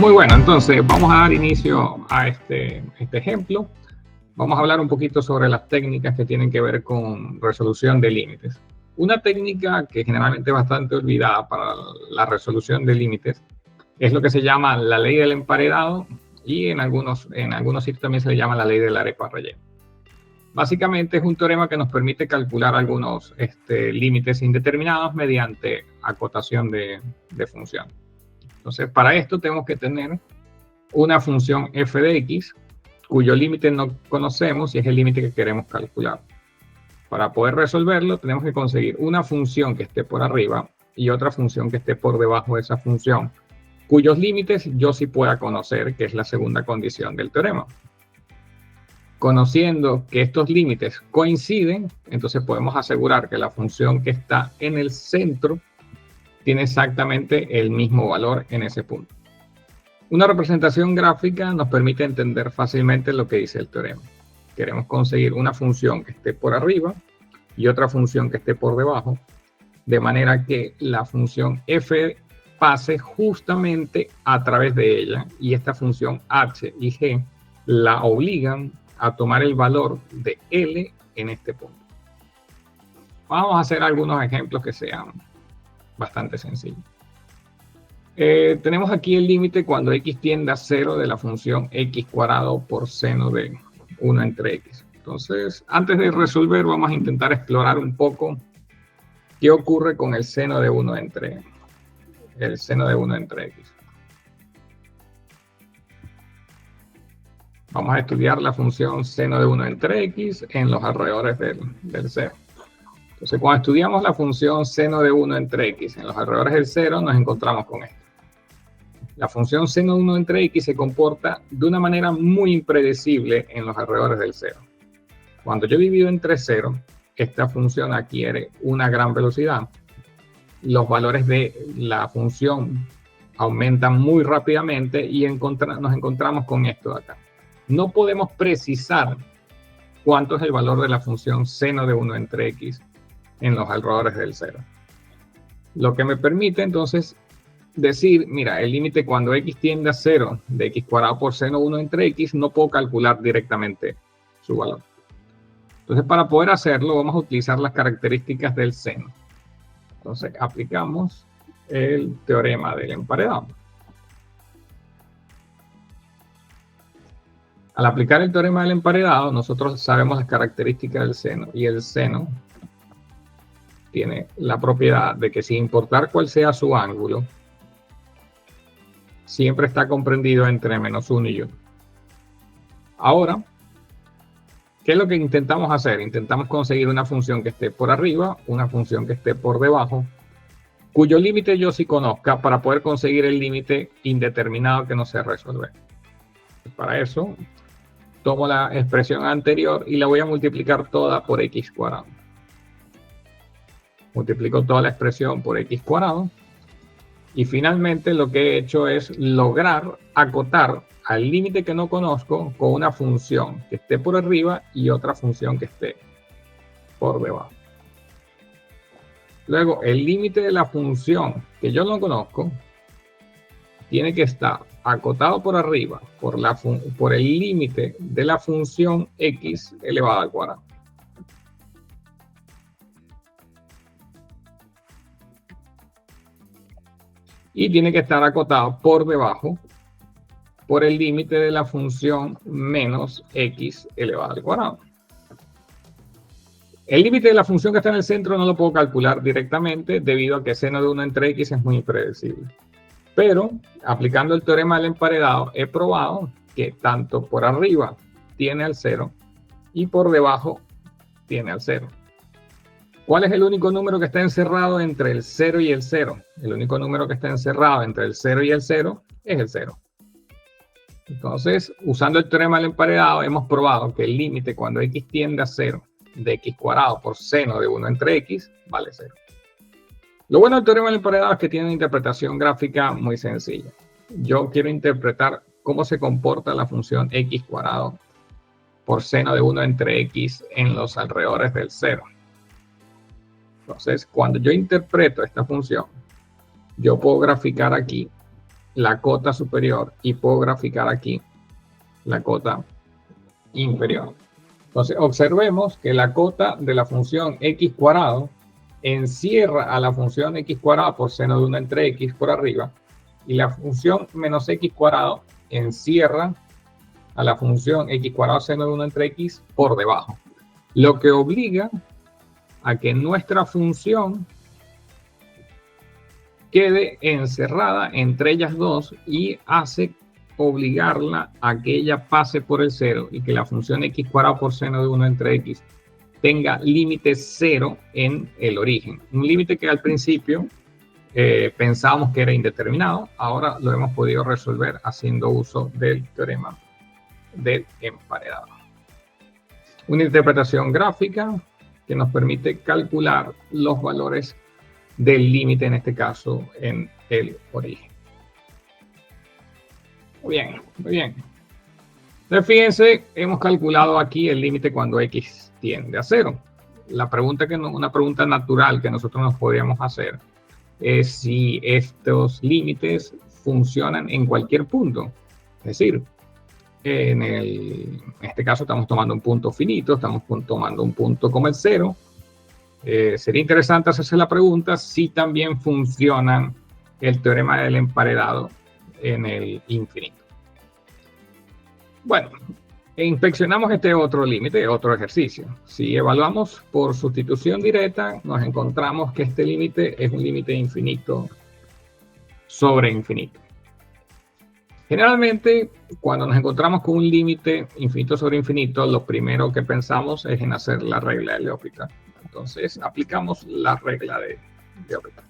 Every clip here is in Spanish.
Muy bueno, entonces vamos a dar inicio a este ejemplo. Vamos a hablar un poquito sobre las técnicas que tienen que ver con resolución de límites. Una técnica que generalmente es bastante olvidada para la resolución de límites es lo que se llama la ley del emparedado y en algunos sitios también se le llama la ley del arepa rellena. Básicamente es un teorema que nos permite calcular algunos límites indeterminados mediante acotación de función. Entonces, para esto tenemos que tener una función f de x, cuyo límite no conocemos y es el límite que queremos calcular. Para poder resolverlo, tenemos que conseguir una función que esté por arriba y otra función que esté por debajo de esa función, cuyos límites yo sí pueda conocer, que es la segunda condición del teorema. Conociendo que estos límites coinciden, entonces podemos asegurar que la función que está en el centro tiene exactamente el mismo valor en ese punto. Una representación gráfica nos permite entender fácilmente lo que dice el teorema. Queremos conseguir una función que esté por arriba y otra función que esté por debajo, de manera que la función f pase justamente a través de ella y esta función h y g la obligan a tomar el valor de L en este punto. Vamos a hacer algunos ejemplos que sean bastante sencillos. Tenemos aquí el límite cuando x tiende a 0 de la función x cuadrado por seno de 1 entre x. Entonces, antes de resolver, vamos a intentar explorar un poco qué ocurre con el seno de 1 entre x. Vamos a estudiar la función seno de 1 entre x en los alrededores del 0. Entonces, cuando estudiamos la función seno de 1 entre x en los alrededores del 0, nos encontramos con esto. La función seno de 1 entre x se comporta de una manera muy impredecible en los alrededores del 0. Cuando yo divido entre 0, esta función adquiere una gran velocidad. Los valores de la función aumentan muy rápidamente y nos encontramos con esto de acá. No podemos precisar cuánto es el valor de la función seno de 1 entre x en los alrededores del 0. Lo que me permite entonces decir, mira, el límite cuando x tiende a 0 de x cuadrado por seno 1 entre x, no puedo calcular directamente su valor. Entonces, para poder hacerlo, vamos a utilizar las características del seno. Entonces, aplicamos el teorema del emparedado. Al aplicar el teorema del emparedado, nosotros sabemos las características del seno, y el seno tiene la propiedad de que sin importar cuál sea su ángulo, siempre está comprendido entre -1 y 1. Ahora, ¿qué es lo que intentamos hacer? Intentamos conseguir una función que esté por arriba, una función que esté por debajo, cuyo límite yo sí conozca para poder conseguir el límite indeterminado que no sé resolver. Para eso, tomo la expresión anterior y la voy a multiplicar toda por x cuadrado. Multiplico toda la expresión por x cuadrado. Y finalmente lo que he hecho es lograr acotar al límite que no conozco con una función que esté por arriba y otra función que esté por debajo. Luego, el límite de la función que yo no conozco tiene que estar acotado por arriba por el límite de la función x elevado al cuadrado. Y tiene que estar acotado por debajo por el límite de la función menos x elevado al cuadrado. El límite de la función que está en el centro no lo puedo calcular directamente debido a que seno de 1 entre x es muy impredecible. Pero aplicando el teorema del emparedado he probado que tanto por arriba tiene al 0 y por debajo tiene al 0. ¿Cuál es el único número que está encerrado entre el 0 y el 0? El único número que está encerrado entre el 0 y el 0 es el 0. Entonces, usando el teorema del emparedado, hemos probado que el límite cuando x tiende a 0 de x cuadrado por seno de 1 entre x vale 0. Lo bueno del teorema del emparedado es que tiene una interpretación gráfica muy sencilla. Yo quiero interpretar cómo se comporta la función x cuadrado por seno de 1 entre x en los alrededores del 0. Entonces, cuando yo interpreto esta función, yo puedo graficar aquí la cota superior y puedo graficar aquí la cota inferior. Entonces, observemos que la cota de la función x cuadrado encierra a la función x cuadrado por seno de 1 entre x por arriba, y la función menos x cuadrado encierra a la función x cuadrado seno de 1 entre x por debajo, lo que obliga a que nuestra función quede encerrada entre ellas dos y hace obligarla a que ella pase por el cero y que la función x cuadrado por seno de 1 entre x tenga límite cero en el origen. Un límite que al principio pensábamos que era indeterminado, ahora lo hemos podido resolver haciendo uso del teorema del emparedado. Una interpretación gráfica que nos permite calcular los valores del límite, en este caso, en el origen. Muy bien, muy bien. Entonces, fíjense, hemos calculado aquí el límite cuando x tiende a 0. La pregunta una pregunta natural que nosotros nos podríamos hacer es si estos límites funcionan en cualquier punto. Es decir, en este caso estamos tomando un punto finito, estamos tomando un punto como el 0. Sería interesante hacerse la pregunta si también funcionan el teorema del emparedado en el infinito. Bueno, inspeccionamos este otro límite, otro ejercicio. Si evaluamos por sustitución directa, nos encontramos que este límite es un límite infinito sobre infinito. Generalmente, cuando nos encontramos con un límite infinito sobre infinito, lo primero que pensamos es en hacer la regla de L'Hopital. Entonces, aplicamos la regla de L'Hopital.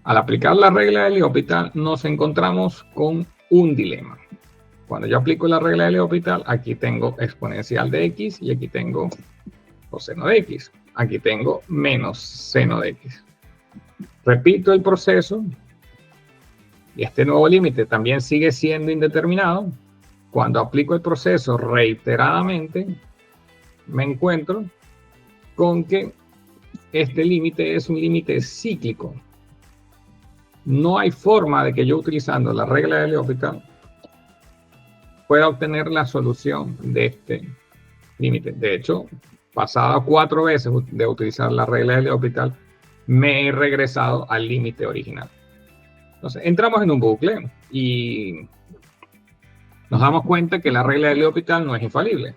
Al aplicar la regla de L'Hopital, nos encontramos con un dilema. Cuando yo aplico la regla de L'Hopital, aquí tengo exponencial de x y aquí tengo coseno de x. Aquí tengo menos seno de x. Repito el proceso y este nuevo límite también sigue siendo indeterminado. Cuando aplico el proceso reiteradamente, me encuentro con que este límite es un límite cíclico. No hay forma de que yo, utilizando la regla de L'Hopital, pueda obtener la solución de este límite. De hecho, pasado 4 veces de utilizar la regla de L'Hopital, me he regresado al límite original. Entonces, entramos en un bucle y nos damos cuenta que la regla de L'Hopital no es infalible.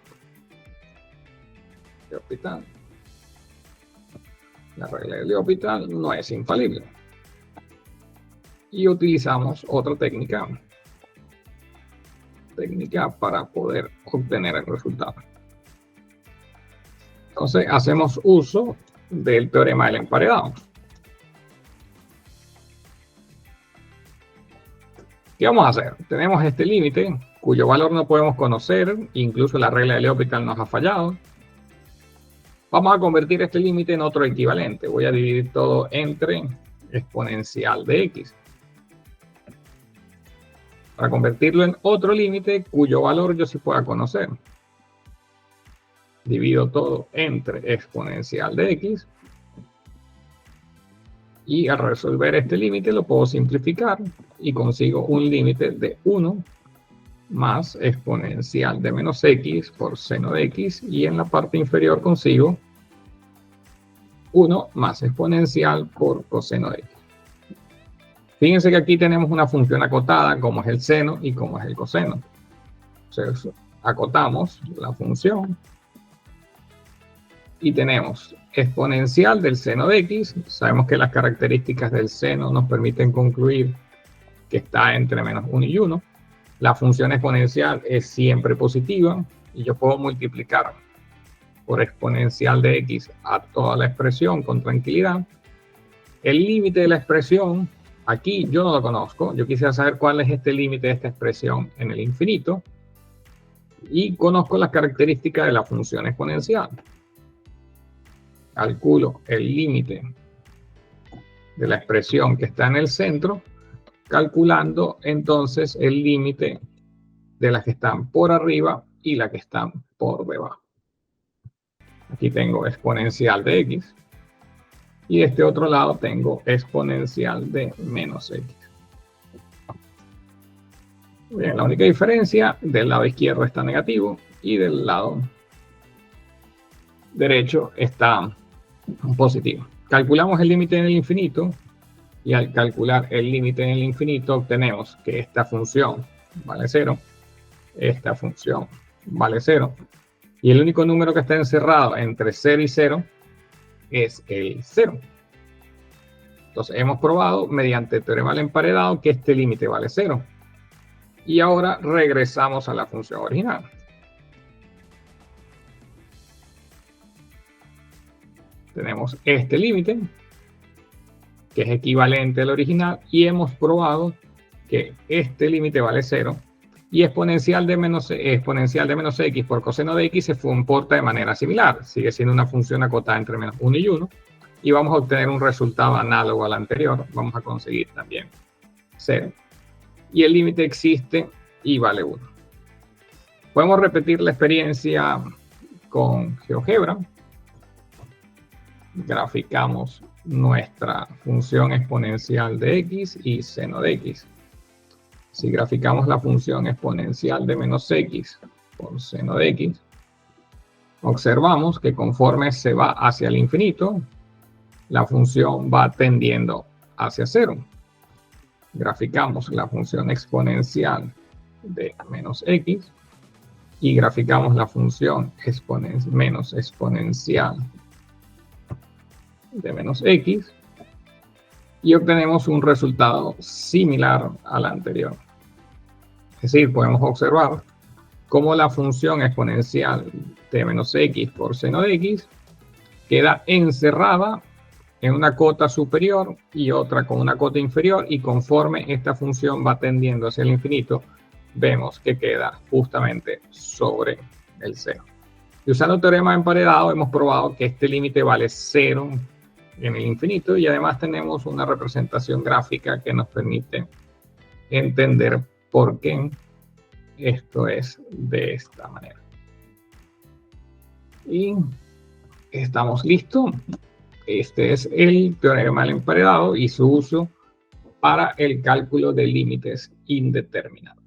La regla de L'Hopital no es infalible. Y utilizamos otra técnica para poder obtener el resultado. Entonces, hacemos uso del teorema del emparedado. ¿Qué vamos a hacer? Tenemos este límite, cuyo valor no podemos conocer, incluso la regla de L'Hopital nos ha fallado. Vamos a convertir este límite en otro equivalente. Voy a dividir todo entre exponencial de x. Para convertirlo en otro límite cuyo valor yo sí pueda conocer. Divido todo entre exponencial de x. Y al resolver este límite lo puedo simplificar y consigo un límite de 1 más exponencial de menos x por seno de x. Y en la parte inferior consigo 1 más exponencial por coseno de x. Fíjense que aquí tenemos una función acotada, como es el seno y como es el coseno. Entonces, acotamos la función y tenemos exponencial del seno de x. Sabemos que las características del seno nos permiten concluir que está entre menos 1 y 1. La función exponencial es siempre positiva y yo puedo multiplicar por exponencial de x a toda la expresión con tranquilidad. El límite de la expresión, aquí yo no lo conozco. Yo quisiera saber cuál es este límite de esta expresión en el infinito. Y conozco las características de la función exponencial. Calculo el límite de la expresión que está en el centro, calculando entonces el límite de las que están por arriba y las que están por debajo. Aquí tengo exponencial de x. Y de este otro lado tengo exponencial de menos x. Bien, la única diferencia, del lado izquierdo está negativo y del lado derecho está positivo. Calculamos el límite en el infinito y al calcular el límite en el infinito obtenemos que esta función vale 0, esta función vale 0 y el único número que está encerrado entre 0 y 0 es el 0. Entonces hemos probado mediante el teorema del emparedado que este límite vale 0. Y ahora regresamos a la función original. Tenemos este límite, que es equivalente al original, y hemos probado que este límite vale 0, y exponencial de menos x por coseno de x se comporta de manera similar. Sigue siendo una función acotada entre menos 1 y 1, y vamos a obtener un resultado análogo al anterior. Vamos a conseguir también 0. Y el límite existe y vale 1. Podemos repetir la experiencia con GeoGebra. Graficamos nuestra función exponencial de x y seno de x. Si graficamos la función exponencial de menos x por seno de x, observamos que conforme se va hacia el infinito, la función va tendiendo hacia 0. Graficamos la función exponencial de menos x y graficamos la función menos exponencial de menos x y obtenemos un resultado similar al anterior. Es decir, podemos observar cómo la función exponencial de menos x por seno de x queda encerrada en una cota superior y otra con una cota inferior, y conforme esta función va tendiendo hacia el infinito, vemos que queda justamente sobre el 0. Y usando el teorema de emparedado hemos probado que este límite vale 0 en el infinito, y además tenemos una representación gráfica que nos permite entender por qué esto es de esta manera. Y estamos listos. Este es el teorema del emparedado y su uso para el cálculo de límites indeterminados.